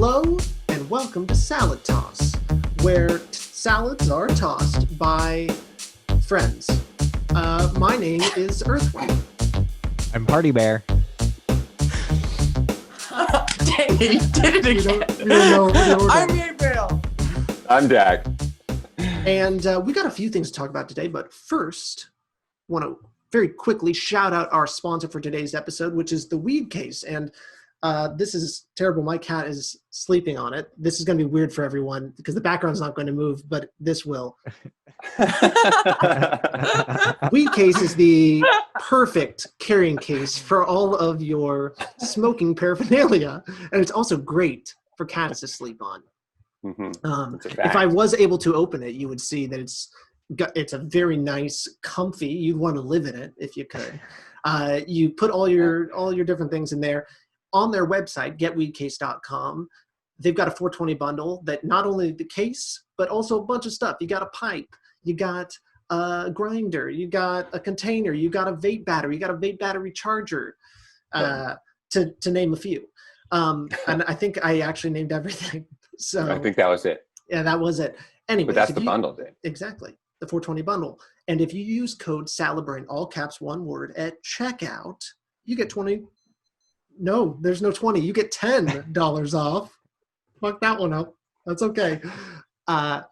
Hello and welcome to Salad Toss, where salads are tossed by friends. My name is Earthworm. I'm Party Bear. Dang it, you did it again. We don't know the order. I'm haybale. I'm Jack. And we got a few things to talk about today, but first, want to very quickly shout out our sponsor for today's episode, which is the weed case. And this is terrible. My cat is sleeping on it. This is going to be weird for everyone because the background's not going to move, but this will. Weed case is the perfect carrying case for all of your smoking paraphernalia, and it's also great for cats to sleep on. Mm-hmm. If I was able to open it, you would see that it's a very nice, comfy. You'd want to live in it if you could. You put all your different things in there. On their website, getweedcase.com, they've got a 420 bundle that not only the case, but also a bunch of stuff. You got a pipe, you got a grinder, you got a container, you got a vape battery, you got a vape battery charger, to name a few. And I think I actually named everything. So I think that was it. Yeah, that was it. Anyway, but that's the bundle, dude. Exactly, the 420 bundle. And if you use code SALADBRAIN, all caps, one word, at checkout, you get 20. No, there's no 20. You get $10 off. Fuck that one up. That's okay. And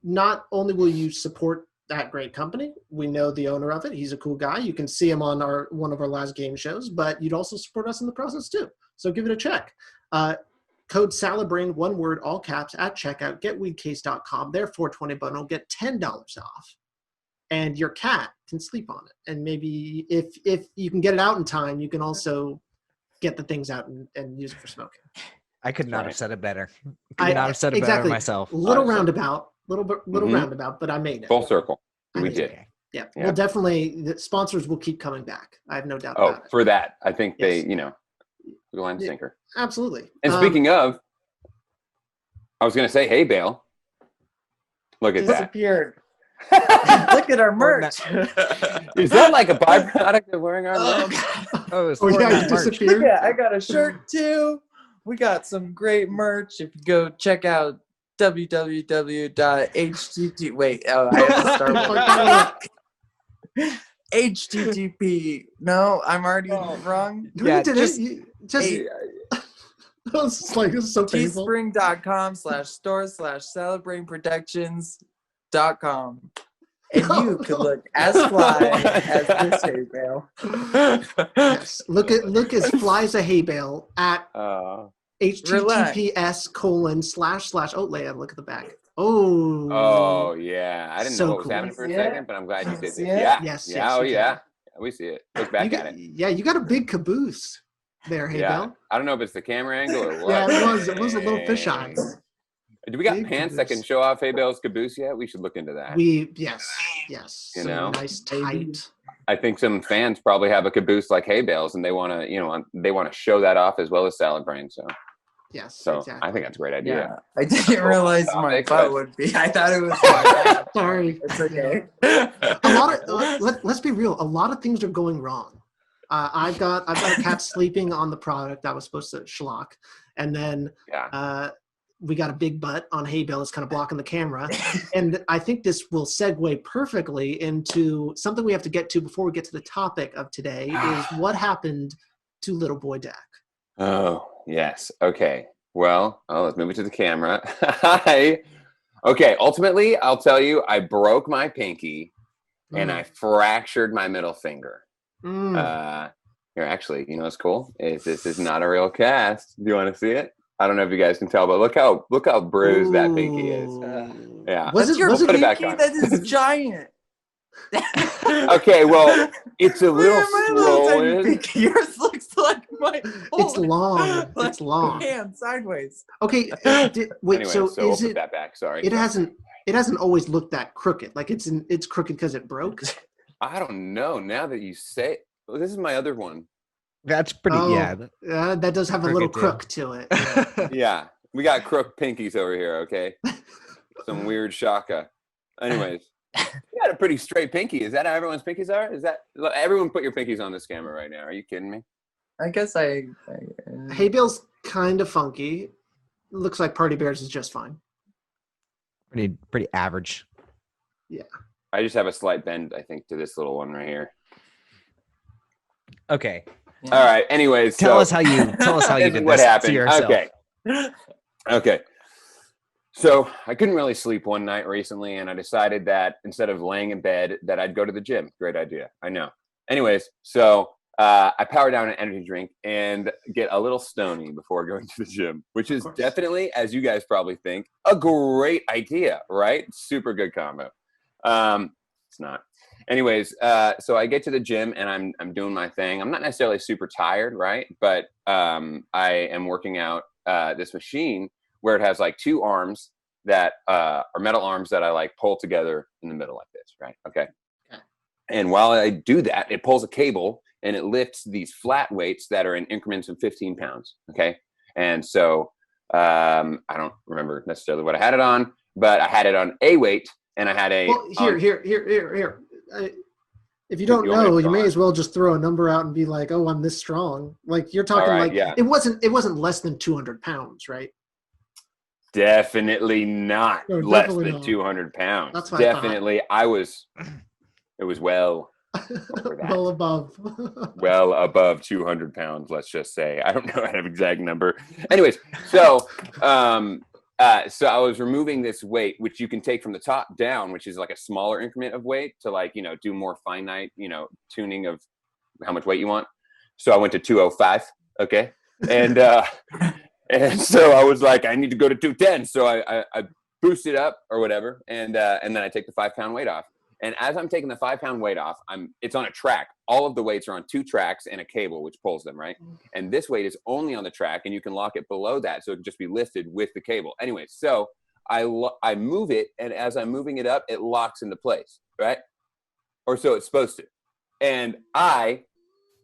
not only will you support that great company, we know the owner of it. He's a cool guy. You can see him on one of our last game shows, but you'd also support us in the process too. So give it a check. Code SALADBRAIN, one word, all caps, at checkout, getweedcase.com. Their 420 bundle, get $10 off. And your cat can sleep on it. And maybe if you can get it out in time, you can also get the things out and use it for smoking. I could not have said it better. I Could not have said it better myself. Little roundabout, roundabout, but I made it. Full circle. We did. Okay. Yeah. Well, definitely the sponsors will keep coming back. I have no doubt Oh, about it. for that. I think Yes. they, the line sinker. Absolutely. And speaking of, I was going to say, hey, Bale. Look at that. Disappeared. Look at our merch. Is that like a byproduct of wearing our merch? Oh, it's Oh, yeah, Fortnite you merch. disappeared. Yeah, I got a shirt too. We got some great merch. If you go check out www.htt. Wait, I have to start with HTTP. No, I'm already wrong. You Yeah, did just- it. You just it's like it's so painful. teespring.com/store/saladbrainproductions.com. And you could look as fly as this hay bale. Yes. Look as fly as a hay bale at https:// oh, Leia, look at the back. Oh, yeah. I didn't So know what was cool. happening for a See second, it? but I'm glad you did See this. it? Yeah. Yes, Yeah. yes, Oh, you yeah. We see it. Look back at it. Yeah, you got a big caboose there, hey Yeah. Bell. I don't know if it's the camera angle or what. Yeah, it was a little fisheye. Do we got Big pants that caboose. can show off Hay Bale's caboose yet? We should look into that. Yes. You Some know? nice tight. I think some fans probably have a caboose like Hay Bale's, and they want to, they want to show that off as well as Salad Brain. Yes, So exactly. I think that's a great idea. Yeah, I didn't realize my Topic, butt but- would be. I thought it was my back. Sorry. It's okay. A lot of let's be real. A lot of things are going wrong. I've got a cat sleeping on the product that was supposed to schlock, and then Yeah. we got a big butt on hay bale that's kind of blocking the camera. And I think this will segue perfectly into something we have to get to before we get to the topic of today is what happened to little boy Dak. Oh, yes. Okay. Well, let's move it to the camera. Okay. Ultimately, I'll tell you, I broke my pinky and I fractured my middle finger. Here, actually, what's cool is this is not a real cast. Do you want to see it? I don't know if you guys can tell, but look how bruised that pinky is. Yeah. Was it put it back pinky? on. That is giant. Okay, well, it's a little swollen. Pinky. Yours looks like my. It's long. Like It's long. hand sideways. Okay. Wait. Anyway, so we'll is put it? that back. Sorry. It hasn't always looked that crooked. Like it's crooked because it broke. I don't know. Now that you say, well, this is my other one. That's pretty, that does have a little crook to it. Yeah. Yeah, we got crook pinkies over here. Okay, some weird shaka. Anyways, you got a pretty straight pinky. Is that how everyone's pinkies are? Is that everyone? Put your pinkies on this camera right now. Are you kidding me? I guess Haybale's kind of funky. Looks like Party Bears is just fine. Pretty average. Yeah. I just have a slight bend, I think, to this little one right here. Okay. Yeah. All right. Anyways, Tell us how you this did is what this to happened. yourself. Okay. So I couldn't really sleep one night recently, and I decided that instead of laying in bed, that I'd go to the gym. Great idea. I know. Anyways, so I power down an energy drink and get a little stony before going to the gym, which is definitely, as you guys probably think, a great idea, right? Super good combo. It's not. Anyways, so I get to the gym and I'm doing my thing. I'm not necessarily super tired, right? But I am working out this machine where it has like two arms that are metal arms that I like pull together in the middle like this, right? Okay. And while I do that, it pulls a cable and it lifts these flat weights that are in increments of 15 pounds. Okay. And so I don't remember necessarily what I had it on, but I had it on a weight and I had a. Well, here. If you don't You want me to know, you may draw it? as well just throw a number out and be like, "Oh, I'm this strong." Like you're talking All right, like yeah. it wasn't less than 200 pounds, right? Definitely not No, less definitely than not. 200 pounds. That's what I thought. Definitely. It was well over that. Well above. Well above 200 pounds, let's just say. I don't know an exact number. Anyways, so so I was removing this weight, which you can take from the top down, which is like a smaller increment of weight to like, do more finite, tuning of how much weight you want. So I went to 205. Okay. And, and so I was like, I need to go to 210. So I boosted up or whatever. And then I take the 5 pound weight off. And as I'm taking the 5 pound weight off, it's on a track. All of the weights are on 2 tracks and a cable, which pulls them, right? And this weight is only on the track and you can lock it below that. So it can just be lifted with the cable. Anyway, so I move it. And as I'm moving it up, it locks into place, right? Or so it's supposed to. And I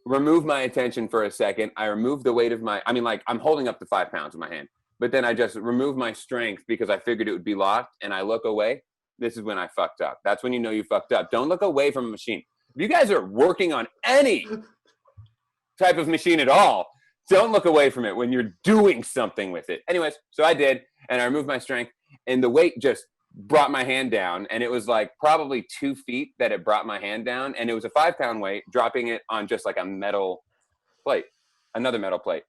remove my attention for a second. I remove the weight of I'm holding up the 5 pounds in my hand, but then I just remove my strength because I figured it would be locked and I look away. This is when I fucked up. That's when you know you fucked up. Don't look away from a machine. If you guys are working on any type of machine at all, don't look away from it when you're doing something with it. Anyways, so I did, and I removed my strength, and the weight just brought my hand down, and it was like probably 2 feet that it brought my hand down, and it was a 5 pound weight, dropping it on just like a metal plate, another metal plate.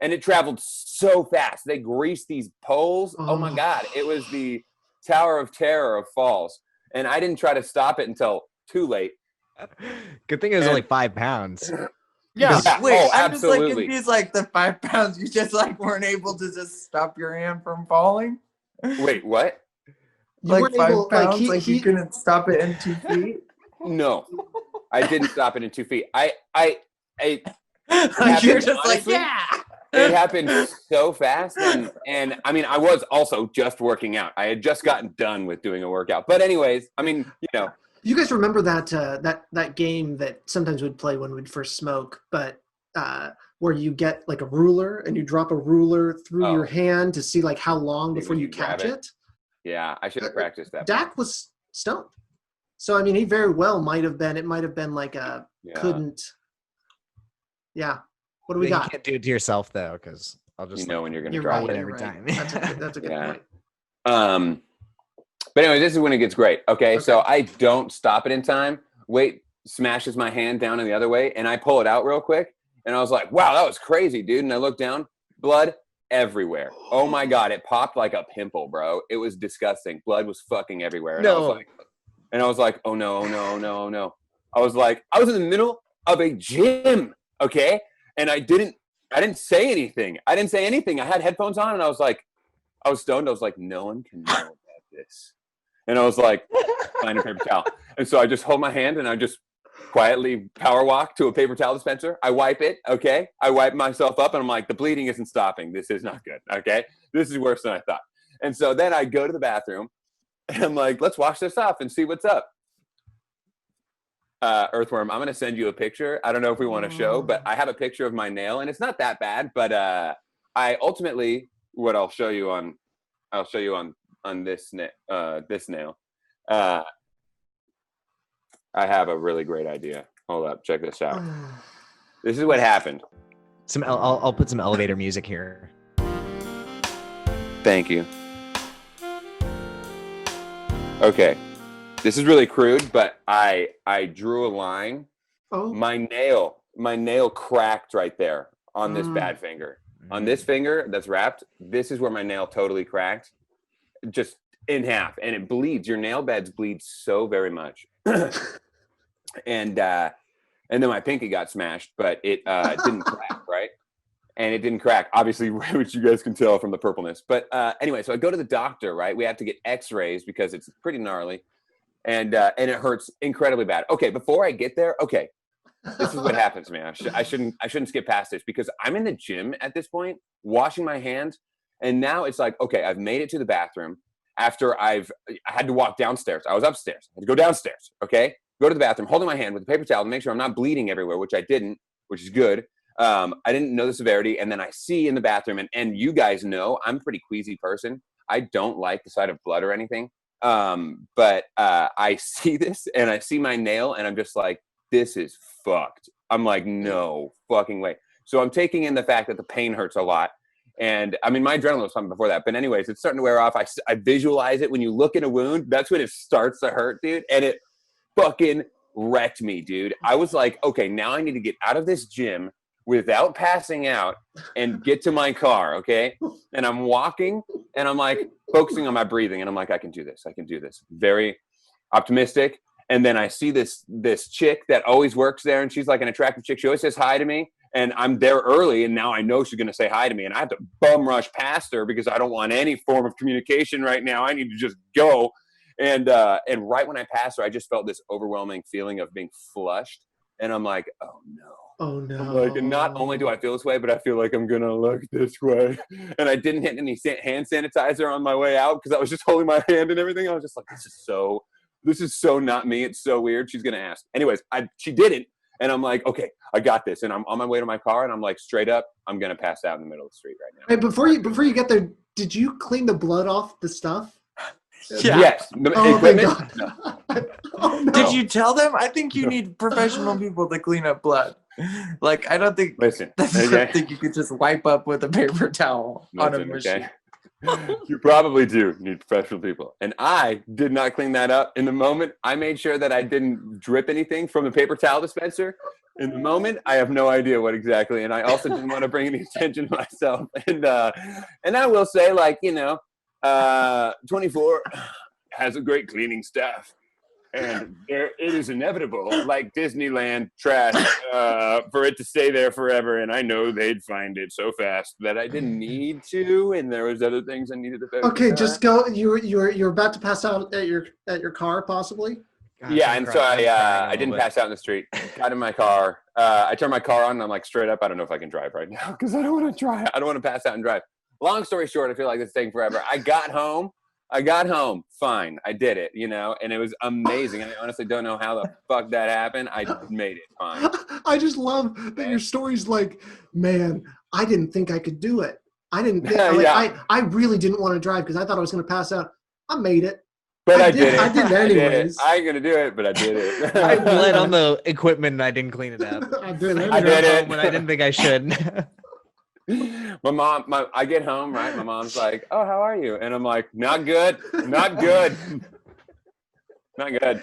And it traveled so fast. They greased these poles. Oh my God. It was the Tower of Terror of falls. And I didn't try to stop it until too late. Good thing it was only 5 pounds. Yeah. Wait, Oh, I'm just like absolutely. confused. Like the 5 pounds, you just like weren't able to just stop your hand from falling. Wait, what? You Like weren't 5 able, pounds, like you couldn't stop it in 2 feet. No, I didn't stop it in 2 feet. I Like happened, you're just honestly, like, yeah. It happened so fast. And I mean, I was also just working out. I had just gotten done with doing a workout. But anyways, I mean, You guys remember that game that sometimes we'd play when we'd first smoke, but where you get like a ruler and you drop a ruler through your hand to see like how long before you catch it? Yeah, I should have practiced that. Dak was stoned. So, I mean, he very well might have been like a couldn't. Yeah. What do we got? You can't do it to yourself though, because I'll just when you're going to You're drop right, it you're every right. time. That's a good Yeah. point. But anyway, this is when it gets great. Okay, so I don't stop it in time. Weight smashes my hand down in the other way, and I pull it out real quick. And I was like, wow, that was crazy, dude. And I looked down, blood everywhere. Oh my God, it popped like a pimple, bro. It was disgusting. Blood was fucking everywhere. And I was like, oh no, no, no, no. I was in the middle of a gym, okay? And I didn't say anything. I had headphones on, and I was stoned. I was like, no one can know about this. And I was like, find a paper towel. And so I just hold my hand and I just quietly power walk to a paper towel dispenser. I wipe it, okay? I wipe myself up and I'm like, the bleeding isn't stopping. This is not good, okay? This is worse than I thought. And so then I go to the bathroom and I'm like, let's wash this off and see what's up. Earthworm, I'm going to send you a picture. I don't know if we want to show, but I have a picture of my nail and it's not that bad, but I ultimately, what I'll show you on this nail. I have a really great idea. Hold up, check this out. This is what happened. I'll put some elevator music here. Thank you. Okay. This is really crude, but I drew a line. Oh. My nail cracked right there on this bad finger. On this finger that's wrapped, this is where my nail totally cracked, just in half, and it bleeds. Your nail beds bleed so very much. And then my pinky got smashed, but it didn't crack, right? And it didn't crack, obviously, which you guys can tell from the purpleness. But anyway, so I go to the doctor, right? We have to get x-rays because it's pretty gnarly. And it hurts incredibly bad. Okay, before I get there, okay, this is what happens to me. I shouldn't skip past this because I'm in the gym at this point, washing my hands, and now it's like, okay, I've made it to the bathroom after I had to walk downstairs. I was upstairs. I had to go downstairs, okay? Go to the bathroom, holding my hand with a paper towel to make sure I'm not bleeding everywhere, which I didn't, which is good. I didn't know the severity, and then I see in the bathroom, and you guys know I'm a pretty queasy person. I don't like the sight of blood or anything. But I see this and I see my nail and I'm just like, this is fucked. I'm like, no fucking way. So I'm taking in the fact that the pain hurts a lot. And I mean, my adrenaline was pumping before that, but anyways, it's starting to wear off. I visualize it when you look at a wound, that's when it starts to hurt, dude. And it fucking wrecked me, dude. I was like, okay, now I need to get out of this gym without passing out and get to my car, okay? And I'm walking and I'm like focusing on my breathing and I'm like, I can do this. Very optimistic. And then I see this chick that always works there and she's like an attractive chick. She always says hi to me and I'm there early and now I know she's gonna say hi to me and I have to bum rush past her because I don't want any form of communication right now. I need to just go. And right when I passed her, I just felt this overwhelming feeling of being flushed. And I'm like, oh no. Oh no! I'm like, and not only do I feel this way, but I feel like I'm gonna look this way. And I didn't hit any hand sanitizer on my way out because I was just holding my hand and everything. I was just like, this is so not me. It's so weird. She's gonna ask. Anyways, she didn't, and I'm like, okay, I got this. And I'm on my way to my car, and I'm like, straight up, I'm gonna pass out in the middle of the street right now. Hey, before you get there, did you clean the blood off the stuff? Yeah. Yes. Oh thank God. No. Oh, no. Did you tell them? I think you need professional people to clean up blood. Like, I don't think Listen, I okay. think you could just wipe up with a paper towel on a machine. Okay. You probably do need professional people. And I did not clean that up. In the moment, I made sure that I didn't drip anything from the paper towel dispenser. In the moment, I have no idea what exactly. And I also didn't want to bring any attention to myself. And I will say, like, 24 has a great cleaning staff. And it is inevitable, like Disneyland trash, for it to stay there forever. And I know they'd find it so fast that I didn't need to. And there was other things I needed to focus Okay, on. just go. You're about to pass out at your car, possibly. Gosh, Yeah, I'm and cry- so I'm crying a I little didn't bit. pass out in the street. Got in my car. I turned my car on, and I'm like, straight up, I don't know if I can drive right now because I don't want to drive. I don't want to pass out and drive. Long story short, I feel like it's taking forever. I got home. Fine. I did it, and it was amazing. I honestly don't know how the fuck that happened. I made it fine. I just love that your story's like, man, I didn't think I could do it. I didn't. Yeah. I really didn't want to drive because I thought I was going to pass out. I made it. But I did it. I did it anyways. I ain't gonna do it, but I did it. I bled on the equipment and I didn't clean it up. I did it. I did it. When I didn't think I should. My mom, I get home, right? My mom's like, "Oh, how are you?" And I'm like, "Not good, not good, not good."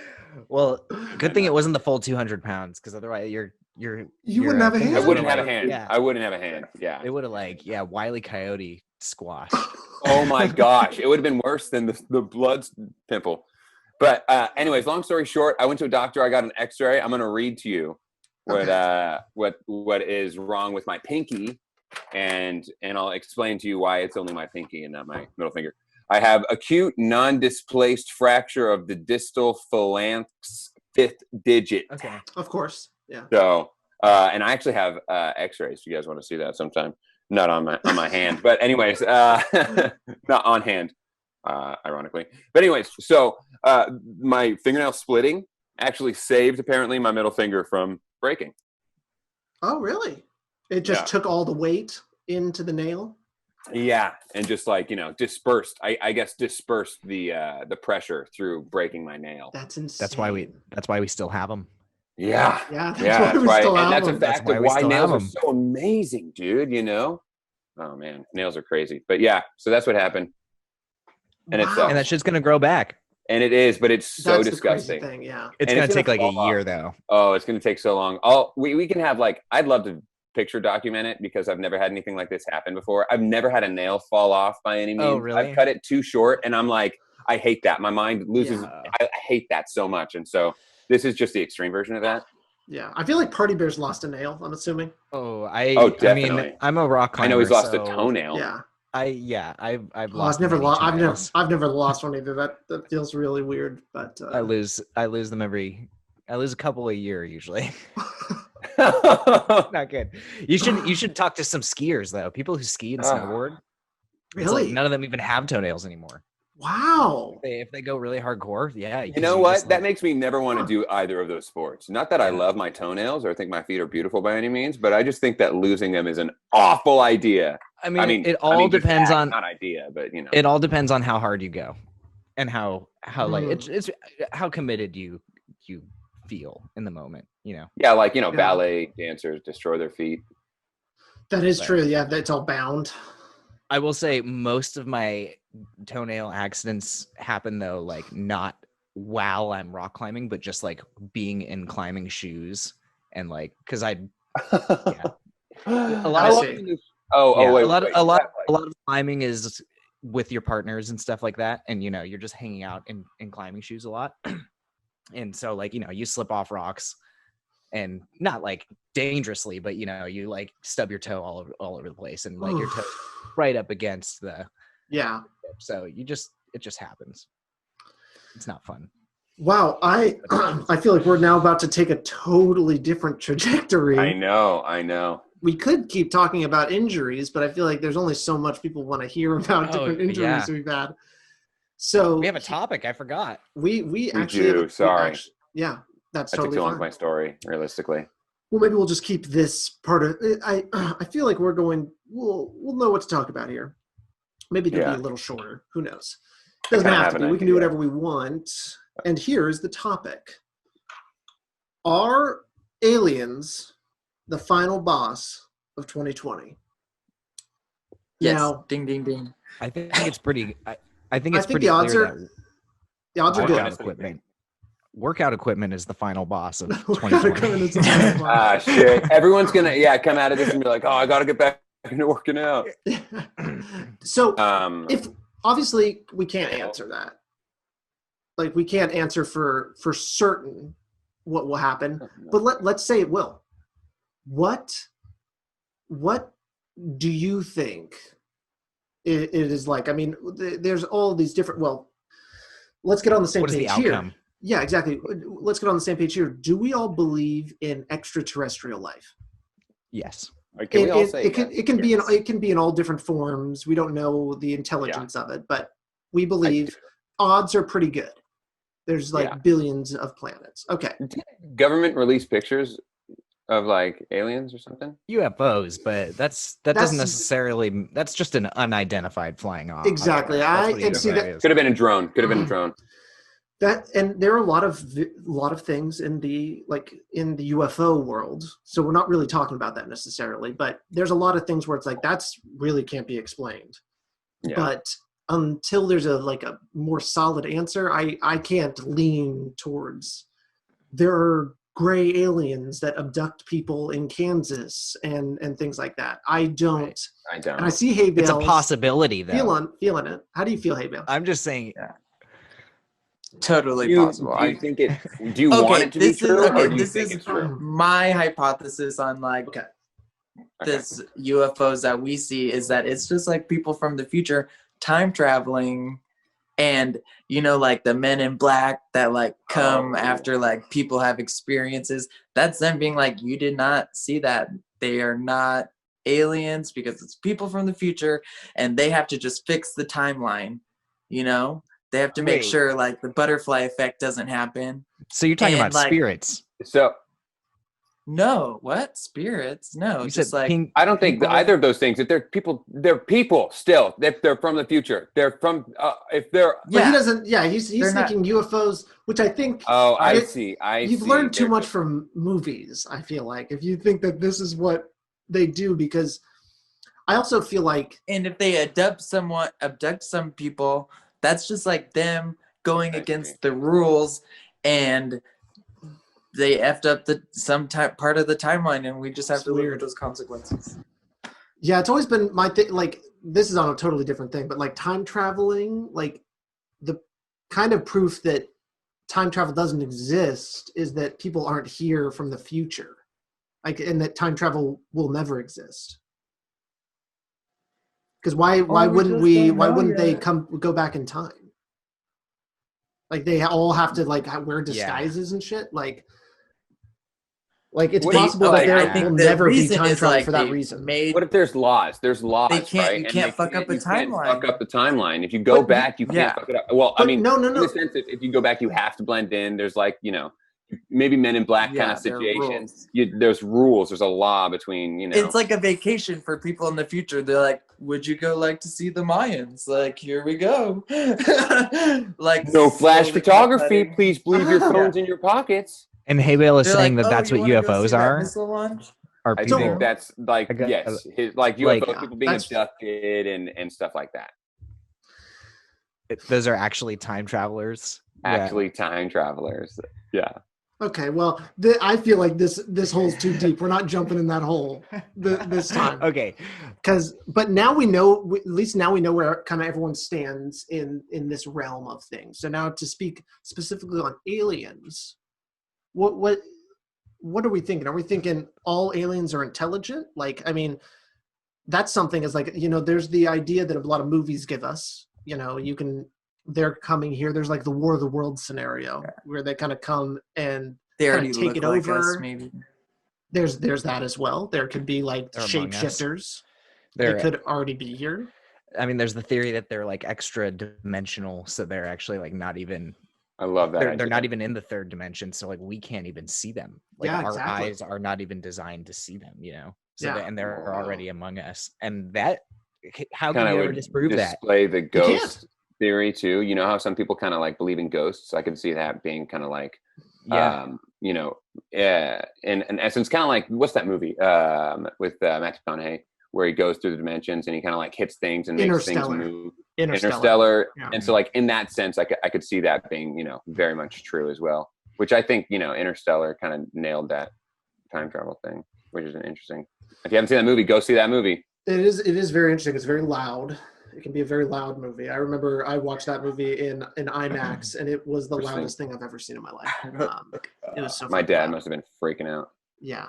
Well, good thing it wasn't the full 200 pounds, because otherwise you wouldn't have a hand? I wouldn't have a like, hand. Yeah, I wouldn't have a hand. Yeah. it would have Wile E. Coyote squash. Oh my gosh, it would have been worse than the blood pimple. But anyways, long story short, I went to a doctor. I got an X-ray. I'm gonna read to you what is wrong with my pinky. And I'll explain to you why it's only my pinky and not my middle finger. I have acute non-displaced fracture of the distal phalanx 5th digit. Okay. Of course. Yeah. So, and I actually have X-rays. If you guys want to see that sometime, not on my hand, but anyways, not on hand, ironically. But anyways, so my fingernail splitting actually saved apparently my middle finger from breaking. Oh, really? It just took all the weight into the nail? Yeah, and just like, dispersed. I guess dispersed the pressure through breaking my nail. That's insane. That's why we still have them. Yeah. Yeah, that's Yeah, why that's we right. still And have that's a them. That's fact why of we why still have nails are them. so amazing, dude, you know? Oh man, nails are crazy. But yeah, so that's what happened. And it Wow. sucks. And that shit's gonna grow back. And it is, but it's so That's the crazy disgusting. thing. Yeah. It's And gonna it's gonna take like a fall year off. though. Oh, it's gonna take so long. Oh, we can have like, I'd love to picture document it because I've never had anything like this happen before. I've never had a nail fall off by any means. Oh, really? I've cut it too short and I'm like, I hate that. My mind loses. Yeah. I hate that so much. And so this is just the extreme version of that. Yeah. I feel like Party Bear's lost a nail, I'm assuming. Oh, Oh, I mean, definitely. I'm a rock climber. I know he's lost a so toenail. Yeah. I've Oh, I've lost never many lost. toenails. I've never lost one either. That feels really weird. But I lose them I lose a couple a year usually. Oh, Not good. You should talk to some skiers though. People who ski and snowboard. It's like Really? none of them even have toenails anymore. Wow. If they go really hardcore, yeah. you 'cause know you what? just, That like- makes me never want to Huh. do either of those sports. Not that I Yeah. love my toenails or think my feet are beautiful by any means, but I just think that losing them is an awful idea. I mean, it I all mean, just depends act, on not idea, but you know. it all depends on how hard you go and how like Mm. it's how committed you feel in the moment, Yeah, like you know, Yeah. ballet dancers destroy their feet. That is But- true. Yeah, that's all bound. I will say most of my toenail accidents happen though, like not while I'm rock climbing, but just like being in climbing shoes and like because I A lot I of- see. Oh, wait, a lot wait, a lot you have, like- a lot of climbing is with your partners and stuff like that, and you're just hanging out in climbing shoes a lot, and so like you slip off rocks and not like dangerously, but you like stub your toe all over the place and like your toe right up against the Yeah. tip. So it just happens. It's not fun. Wow. I feel like we're now about to take a totally different trajectory. I know. We could keep talking about injuries, but I feel like there's only so much people want to hear about Oh, different injuries yeah. we've had. So We have a topic. I forgot. we actually do, sorry. Yeah, that's That took totally too long fine. for my story, realistically. Well, maybe we'll just keep this part of it. I feel like we'll know what to talk about here. Maybe it'll Yeah. be a little shorter. Who knows? Doesn't kinda have have to an be. We can do idea. whatever we want. And here's the topic. Are aliens the final boss of 2020? Yes. Now, Ding, ding, ding. I think it's pretty. I think I it's think pretty the odds clear are- that the odds are I good. got workout it. equipment. Workout equipment is the final boss of Workout 2020. equipment is the final boss. Shit. Everyone's gonna come out of this and be like, oh, I gotta get back into working out. So If if obviously we can't answer that, like we can't answer for certain what will happen, but let's say it will. What do you think it is like? I mean, there's all these different. Well, let's get on the same What is page the here. outcome? Yeah, exactly. Let's get on the same page here. Do we all believe in extraterrestrial life? Yes. can we all say it can yes? it can be in all different forms. We don't know the intelligence of it, but we believe odds are pretty good. There's like Yeah. billions of planets. Okay. Government release pictures of like aliens or something? UFOs, but that doesn't That's- necessarily. That's just an unidentified flying object. Exactly. That's what a and see UFO that is. Could have been a drone. Could have been a drone. and there are a lot of things in the UFO world. So we're not really talking about that necessarily, but there's a lot of things where it's like that's really can't be explained. Yeah. But until there's a more solid answer, I can't lean towards there are gray aliens that abduct people in Kansas and things like that. I don't. Right. I don't. And I see Haybale. It's a possibility, though. Feeling it. How do you feel, Haybale? I'm just saying. Totally Do possible. you think it? Do you want it to be true, or do you think it's true? My hypothesis on like Okay. this UFOs that we see is that it's just like people from the future time traveling, and like the men in black that like come after like people have experiences. That's them being like, you did not see that. They are not aliens because it's people from the future, and they have to just fix the timeline. They have to make Wait. sure like the butterfly effect doesn't happen. So you're talking And, about like- spirits. So No, what spirits? No, You just said like pink. I don't think people- either of those things. If they're people still. If they're from the future, they're from. If they're. But he yeah. doesn't. Yeah, he's They're not- thinking UFOs, which I think. Oh, I it- see. You've learned too much from movies. I feel like if you think that this is what they do, because I also feel like And if they abduct some people, that's just like them going I against see. the rules, and they effed up part of the timeline, and we just have It's to live weird. with those consequences. yeah, it's always been my thing. Like this is on a totally different thing, but like time traveling, like the kind of proof that time travel doesn't exist is that people aren't here from the future, like, and that time travel will never exist. Because why wouldn't they go back in time? Like they all have to like wear disguises and shit. Like it's What do you- possible like, that I there think will the never be reason time is, travel like, for that they reason. What if there's laws? There's laws, They can't- right? you And can't fuck up a you can't timeline. fuck up the timeline. If you go But- back, you can't yeah. fuck it up. Well, I But mean, no. in the sense that if you go back, you have to blend in. There's like, maybe Men in Black kind Yeah, of there are situations. rules. There's rules. There's a law between, It's like a vacation for people in the future. They're like, "Would you go like to see the Mayans?" Like, here we go. Like no flash slowly photography. cut-cutting. Please leave your phones in your pockets. And Haybale is They're saying like, that that's "Oh, what you wanna go UFOs see that are. missile launch?" Are I people think that's like, I got- yes, like like, UFOs, people being that's- abducted and stuff like that. those are actually time travelers? Actually, time travelers. Yeah. Okay, well, I feel like this hole's too deep. We're not jumping in that hole this time. Okay. But now we know, at least now we know where kind of everyone stands in this realm of things. So now to speak specifically on aliens, what are we thinking? Are we thinking all aliens are intelligent? Like, I mean, that's something is like, there's the idea that a lot of movies give us, they're coming here. There's like the War of the Worlds scenario where they kind of come and They kinda already take look it like over. us, maybe. There's that as well. There could be like They're among us. shapeshifters. They could already be here. I mean, there's the theory that they're like extra dimensional, so they're actually like not even. I love that. They're not idea. even in the third dimension, so like we can't even see them. Like Yeah, our exactly. eyes are not even designed to see them. So Yeah. and they're Wow. already among us, and that how Kind can of you ever would disprove that? display the can't. ghost theory too. You know how some people kind of like believe in ghosts. I could see that being kind of like, Yeah. in essence, kind of like what's that movie with Matthew McConaughey where he goes through the dimensions and he kind of like hits things and makes things Interstellar. move. Interstellar. Yeah. And so like in that sense, I could see that being very much true as well. Which I think Interstellar kind of nailed that time travel thing, which is an interesting. If you haven't seen that movie, go see that movie. It is very interesting. It's very loud. It can be a very loud movie. I remember I watched that movie in IMAX, and it was the Interesting. loudest thing I've ever seen in my life. It was so. My fucking dad loud. must have been freaking out. Yeah.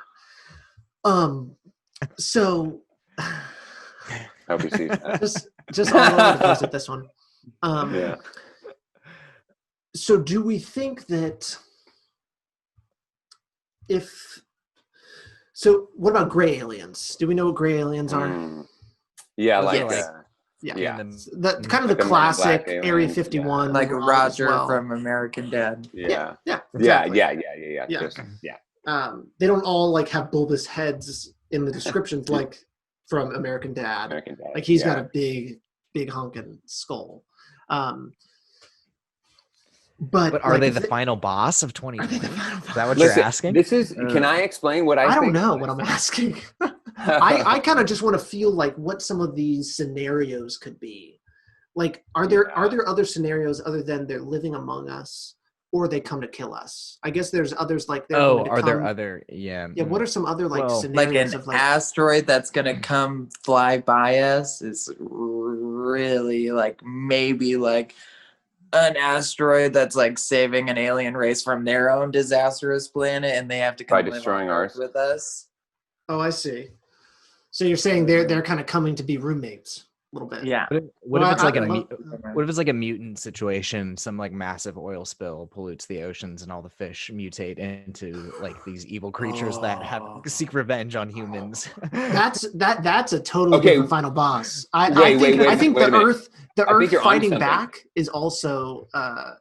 So. I hope he sees that. just all over the place with this one. Yeah. So do we think that what about gray aliens? Do we know what gray aliens are? Yeah, Those like are like- yeah. The kind of Like the a Men in Black classic alien, Area 51, Like as Roger well. from American Dad. Yeah. Exactly. Yeah. Yeah. Just, They don't all like have bulbous heads in the descriptions like from American Dad. American Dad. Like he's got a big honking skull. But are like, they the final boss of 2020? Are they the final Is that what Listen, you're asking? this is. Can I explain what I don't think? know what I'm asking. I kind of just want to feel like what some of these scenarios could be. Like, are there other scenarios other than they're living among us or they come to kill us? I guess there's others like they're going to are there come- other? Yeah. Yeah, what are some other like Well, Like scenarios an of like asteroid that's gonna come fly by us is really like maybe like an asteroid that's like saving an alien race from their own disastrous planet, and they have to come By live destroying on Earth ours? with us. Oh, I see. So you're saying they're kind of coming to be roommates. little bit. Yeah. What if it's like love- what if it's like a mutant situation? Some like massive oil spill pollutes the oceans, and all the fish mutate into like these evil creatures that have seek revenge on humans. That's a totally Okay. different final boss. I Wait, think wait, I think wait a the minute. Earth I think you're onto fighting something. back is also Yeah.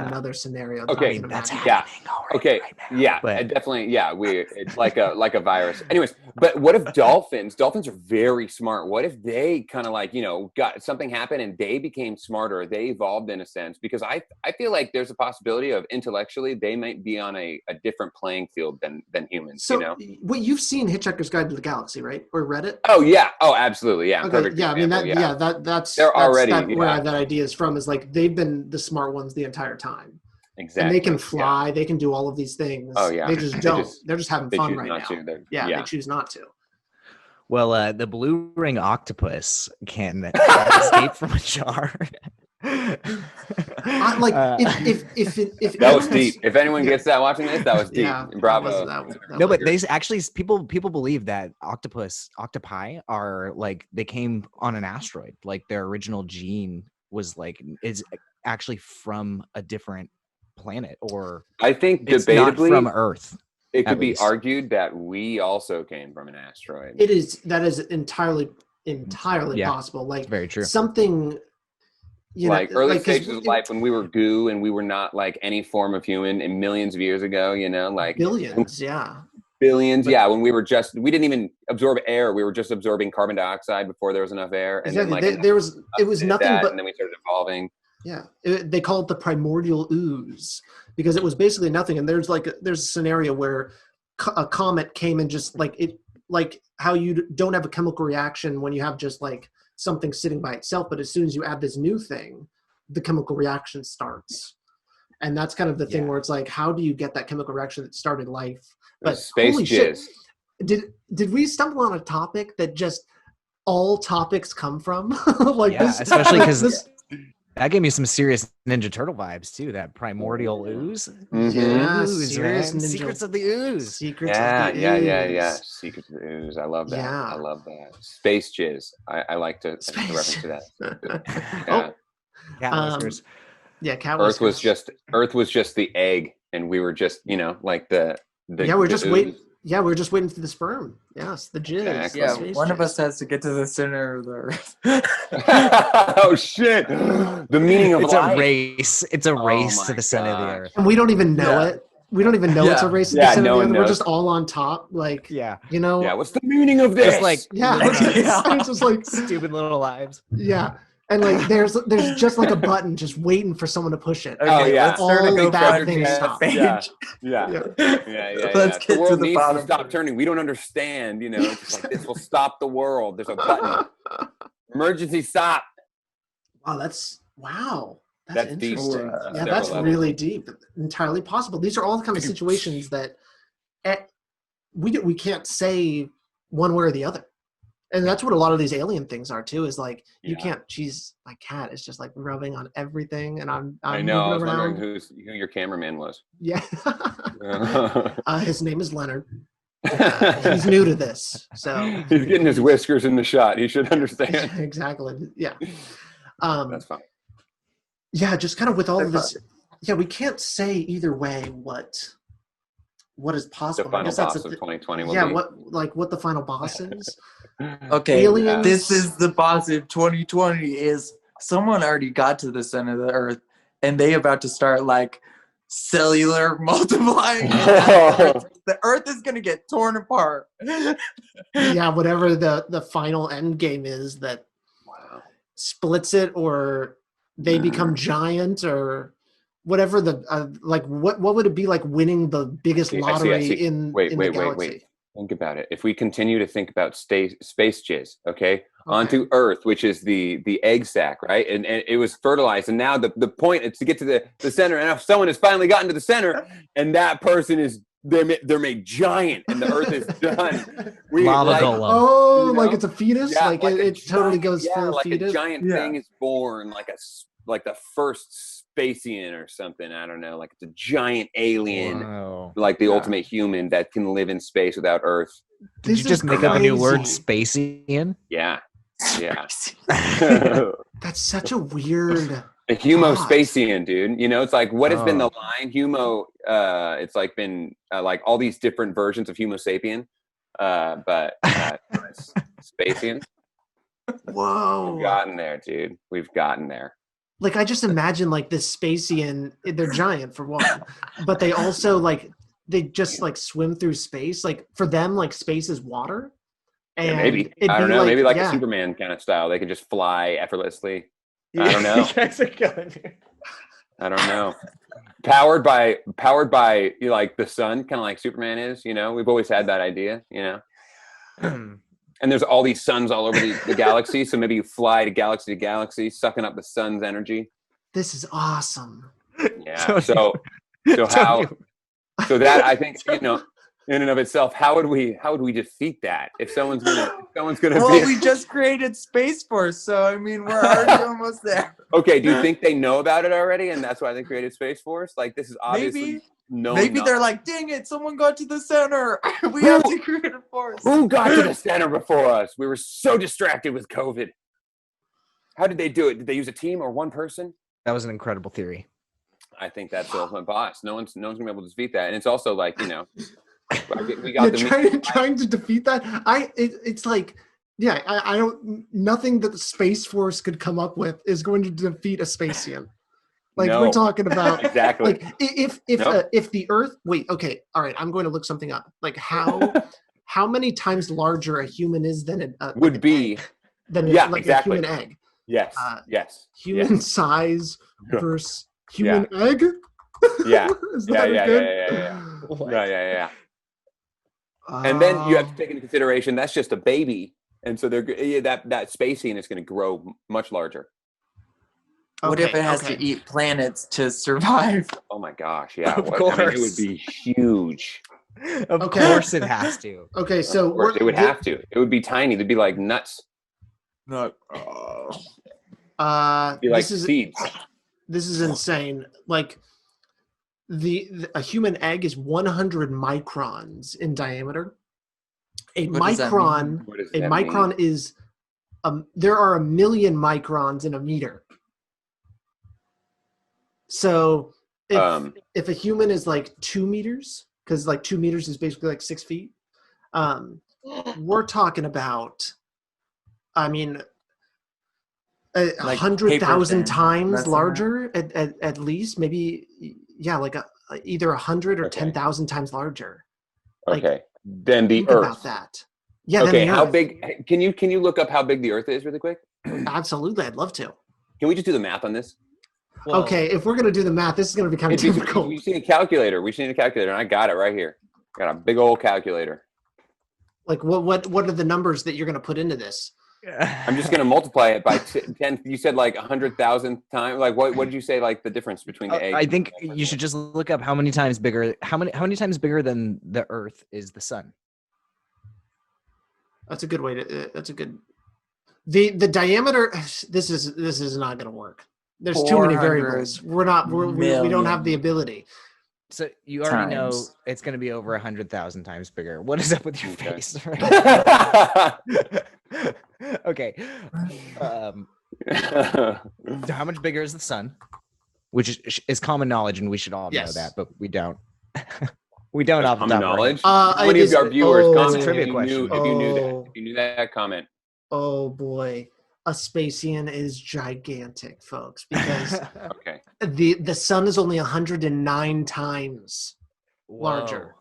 another scenario. Okay. I can That's imagine. Yeah. happening already Okay. right now. Yeah. But Definitely. Yeah. It's like a virus. Anyways, but what if dolphins are very smart. What if they kind of like, got something happen and they became smarter? They evolved in a sense, because I feel like there's a possibility of intellectually they might be on a different playing field than humans, So, what you've seen Hitchhiker's Guide to the Galaxy, right? Or read it? Oh yeah. Oh, absolutely. Yeah. Okay. Perfect. Yeah. I mean example, that's They're already, where that idea is from. Is like they've been the smart ones the entire time. Exactly. And they can fly. They can do all of these things. Oh, yeah. They just don't. They're just having They fun choose right not now. to. They choose not to. well, the blue ring octopus can escape from a jar. If That was deep. If anyone gets that watching this, that was deep. Yeah, Bravo. No, but they actually people believe that octopi are like they came on an asteroid. Like their original gene is actually from a different planet, or I think it's debatably not from Earth. it could be least. argued that we also came from an asteroid. that is entirely Yeah, possible. Like very true. Early stages of life when we were goo and we were not like any form of human, and millions of years ago, like billions, billions. When we didn't even absorb air. We were just absorbing carbon dioxide before there was enough air. And exactly. then It was nothing but, and then we started evolving. Yeah, they call it the primordial ooze because it was basically nothing. And there's a scenario where a comet came and just like how you don't have a chemical reaction when you have just like something sitting by itself, but as soon as you add this new thing, the chemical reaction starts. And that's kind of the thing where it's like, how do you get that chemical reaction that started life? But space holy jizz. shit, did we stumble on a topic that just all topics come from? Especially because that gave me some serious Ninja Turtle vibes too. That primordial ooze. Mm-hmm. Yeah, Ooze, serious man. Ninja. Secrets of the ooze. Secrets of the ooze. Yeah. Secrets of the ooze. I love that. Yeah. I love that. Space jizz. I like to reference to that. Yeah. Cat whiskers. Cat Earth whiskers. was just the egg, and we were just like the we're just ooze. waiting. Yeah, we're just waiting for the sperm. Yes, the jizz. Exactly. Yeah, Space one jizz. of us has to get to the center of the earth. Oh shit! The meaning of It's life. a race. It's a race to my the center of the gosh. earth. And we don't even know it. We don't even know it's a race to the center no of the one other. We're knows. just all on top. Like, Yeah. What's the meaning of this? Just like it's just like stupid little lives. Yeah. And like there's just like a button just waiting for someone to push it. Okay, let's start a All bad things GoFundMe stop. page. Yeah. Let's get The world to the needs bottom. to stop turning. We don't understand. It's just like this will stop the world. There's a button. Emergency stop. Wow, that's That's deep. interesting. That's Yeah, several that's levels. really deep. Entirely possible. These are all the kind of situations that we can't say one way or the other. And that's what a lot of these alien things are too, is like you can't. Geez, my cat is just like rubbing on everything, and I'm I know. I was moving wondering around. who your cameraman was. Yeah. His name is Leonard. He's new to this, so He's getting his whiskers in the shot. He should understand. Exactly. Yeah. That's fine. Yeah, just kind of with all of this. Yeah, we can't say either way what is possible. The final I guess boss of 2020 will be. what the final boss is. Okay, Aliens. this is the boss of 2020 is someone already got to the center of the earth and they about to start like cellular multiplying. The earth is going to get torn apart. Yeah, whatever the final end game is that splits it, or they become giant, or whatever what would it be like winning the biggest lottery in the galaxy? Wait. Think about it. If we continue to think about space jizz, okay, onto Earth, which is the egg sac, right? And it was fertilized, and now the point is to get to the center. And if someone has finally gotten to the center, and that person they're made giant, and the Earth is done. Lava golem. Oh, like it's a fetus. Yeah, like it totally goes full fetus. A giant thing is born, like the first Spacian or something. I don't know. Like it's a giant alien, like the ultimate human that can live in space without Earth. Did you just make up a new word, Spacian? Yeah. Yeah. That's such a weird. A humo-spacian, dude. You know, it's like, what has been the line? Humo, it's like been like all these different versions of Homo sapien, but Spacian. Whoa. We've gotten there, dude. We've gotten there. Like, I just imagine like this Spacian, they're giant for one, but they also like, they just like swim through space. Like for them, like space is water. And Yeah, maybe. I don't know. Maybe like a Superman kind of style. They can just fly effortlessly. I don't know. I don't know. Powered by like the sun, kind of like Superman is. You know, we've always had that idea. You know, and there's all these suns all over the galaxy. So maybe you fly to galaxy, sucking up the sun's energy. This is awesome. Yeah. So that I think, you know, in and of itself, how would we defeat that? If someone's gonna well, we just created Space Force, so I mean we're already almost there. Okay, do you think they know about it already and that's why they created Space Force? Like, this is obviously maybe they're like, dang it, someone got to the center. We have to create a force. Who got to the center before us? We were so distracted with COVID. How did they do it? Did they use a team or one person? That was an incredible theory. I think that's the ultimate boss. No one's gonna be able to defeat that. And it's also like, you know, we got trying to defeat that. It's like, yeah, I don't. Nothing that the Space Force could come up with is going to defeat a Spacian. Like we're talking about exactly. Like if the Earth. Wait, okay, all right. I'm going to look something up. Like how many times larger a human is than a would be than exactly. a human egg. Yes. Yes. Human size versus human egg. Yeah. Is that Yeah. And then you have to take into consideration that's just a baby, and so that Spacian is going to grow much larger. What if it has to eat planets to survive? Oh my gosh! Yeah, of course. I mean, it would be huge. Of course, it has to. Okay, so it would have to. It would be tiny. They'd be like nuts. No. Be like seeds. This is insane. Like a human egg is 100 microns in diameter. A micron is there are 1 million microns in a meter. So if a human is like 2 meters, because like 2 meters is basically like 6 feet, we're talking about, I mean, 100,000 times larger at least, maybe, yeah, like either 100 or 10,000 times larger. Okay, then the think Earth. About that. Yeah. Okay, how big? Can you look up how big the Earth is really quick? Absolutely, I'd love to. Can we just do the math on this? Whoa. Okay, if we're gonna do the math, this is gonna be kind of difficult. We need a calculator. And I got it right here. Got a big old calculator. Like what are the numbers that you're gonna put into this? I'm just gonna multiply it by 10. You said like 100,000 times. Like what did you say? Like the difference between the egg? I think you should just look up how many times bigger. How many times bigger than the Earth is the sun? That's a good way to. That's a good. The diameter. This is not gonna work. There's too many variables. We don't have the ability. So you already know it's going to be over 100,000 times bigger. What is up with your face? Okay. How much bigger is the sun? Which is common knowledge, and we should all know that, but we don't. We don't have common knowledge. How many of our viewers comment? It's a trivia question. If you knew that, if you knew that, comment. Oh boy. A Spacian is gigantic, folks, because the sun is only 109 times larger.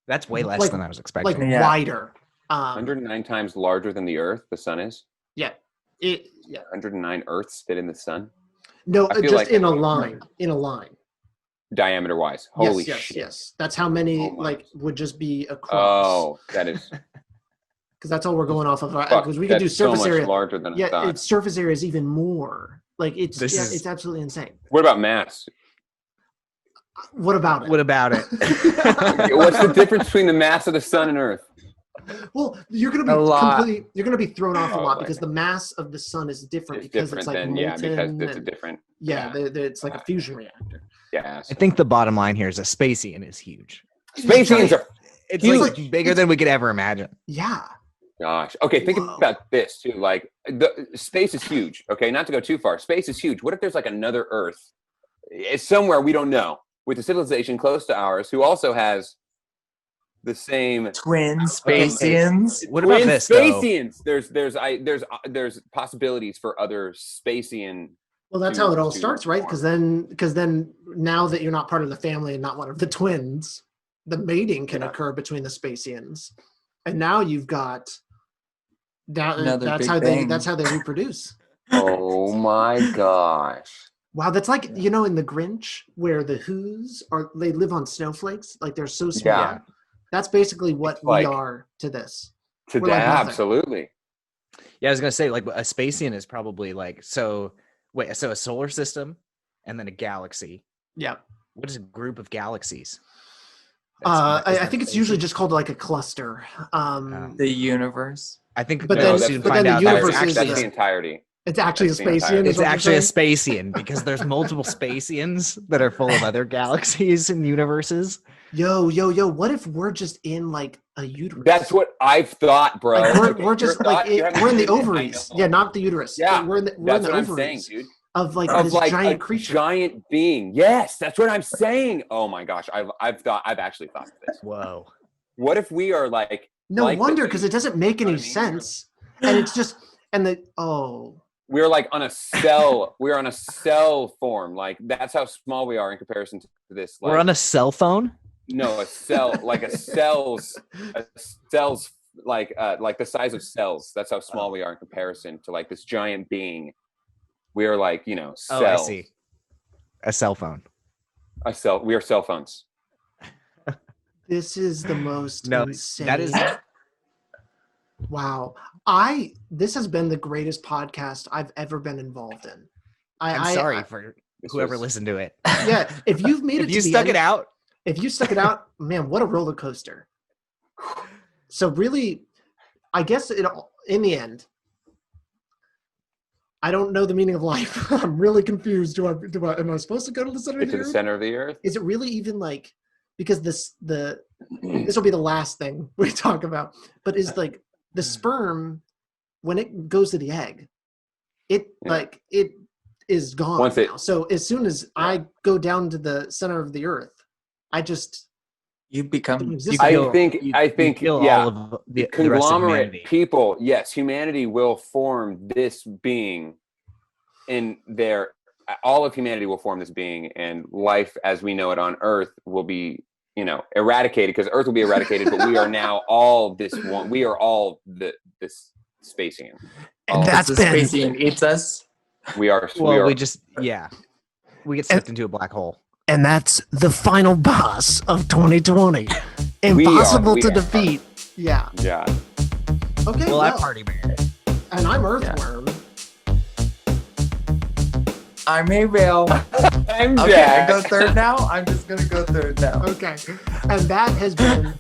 That's way less than I was expecting. Like wider. 109 times larger than the Earth, the sun is? Yeah. 109 Earths fit in the sun? No, just like in a line. Diameter-wise. Holy shit. Yes. That's how many would just be across. Oh, that is... Because that's all we're going off of. Because we could do surface area. Larger than I thought. Its surface area is even more. Like it's absolutely insane. What about mass? What about it? What about it? What's the difference between the mass of the sun and Earth? Well, you're gonna be thrown off a lot because the mass of the sun is different because it's like molten. Because it's a different. It's like a fusion reactor. Yeah. I think the bottom line here is a Spacian is huge. Spacians are. It's like bigger than we could ever imagine. Yeah. gosh. Okay, think Whoa. about this too. Like the space is huge. Okay, not to go too far. Space is huge. What if there's like another Earth? It's somewhere we don't know, with a civilization close to ours who also has the same Twin Okay, Spacians. What about twin this though? Spacians. There's possibilities for other Spacian. Well, that's how it all starts, right? Because then now that you're not part of the family and not one of the twins, the mating can occur between the Spacians, and now you've got that. Another That's Big how Bang. they reproduce. Oh my gosh. Wow, that's like in the Grinch where the Who's they live on snowflakes, like they're so small. Yeah. That's basically what It's like- we are to this. To We're like that, nothing. absolutely. Yeah, I was gonna say like a Spacian is probably like so. Wait, so a solar system, and then a galaxy. Yeah. What is a group of galaxies? I think it's usually just called like a cluster. The universe. I think But we'll then- soon but find then out the that universe is That's the- the entirety. It's actually That's a the Spacian. entire- is it's what you're actually a saying? Spacian because there's multiple Spacians that are full of other galaxies and universes. Yo! What if we're just in like a uterus? That's what I've thought, bro. Like Okay, we're just your like thought, you haven't we're in the seen it, I ovaries. know. Yeah, not the uterus. Yeah, we're in the That's what I'm ovaries saying, dude. of like Of this like giant a creature. giant being. Yes, that's what I'm saying. Oh my gosh, I've actually thought of this. Whoa. What if we are like? No like the wonder, because it Who's? doesn't make You know any what I mean? sense, and it's just We're like on a cell. We're on a cell form. Like that's how small we are in comparison to this. Like, We're on a cell phone. no, a cell, like a cells like the size of cells. That's how small we are in comparison to like this giant being. We are like, cells. Oh, I see. A cell phone. We are cell phones. this is the most No, insane. that is Wow. This has been the greatest podcast I've ever been involved in. I'm sorry for This whoever was- listened to it. Yeah, if you've made it If to you the stuck end, it out, if you stuck it out, man, what a roller coaster. So really, I guess in the end, I don't know the meaning of life. I'm really confused. Am I supposed to go to the center Get of to the the earth? center of the earth. Is it really even like, because this will be the last thing we talk about, but is like the sperm, when it goes to the egg, it is gone Once it- now. So as soon as I go down to the center of the earth, I just You don't become. exist You anymore. I think, kill yeah. all of the rest of Conglomerate humanity. people, yes, humanity will form this being in their all of humanity will form this being, and life as we know it on earth will be eradicated, because earth will be eradicated, but we are now all this one. We are all this Spacian. And All- that's the been Spacian eats us. we are Well, we get sucked into a black hole. And that's the final boss of 2020. We Impossible to are. defeat. Yeah. yeah. Okay. Well, Well, I'm Party Bear. and I'm Earthworm. I'm haybale. I'm Okay, Jack. I go third now. I'm just gonna go third now. Okay. And that has been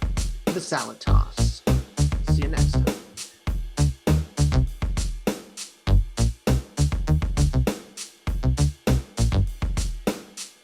the Salad Toss. See you next time.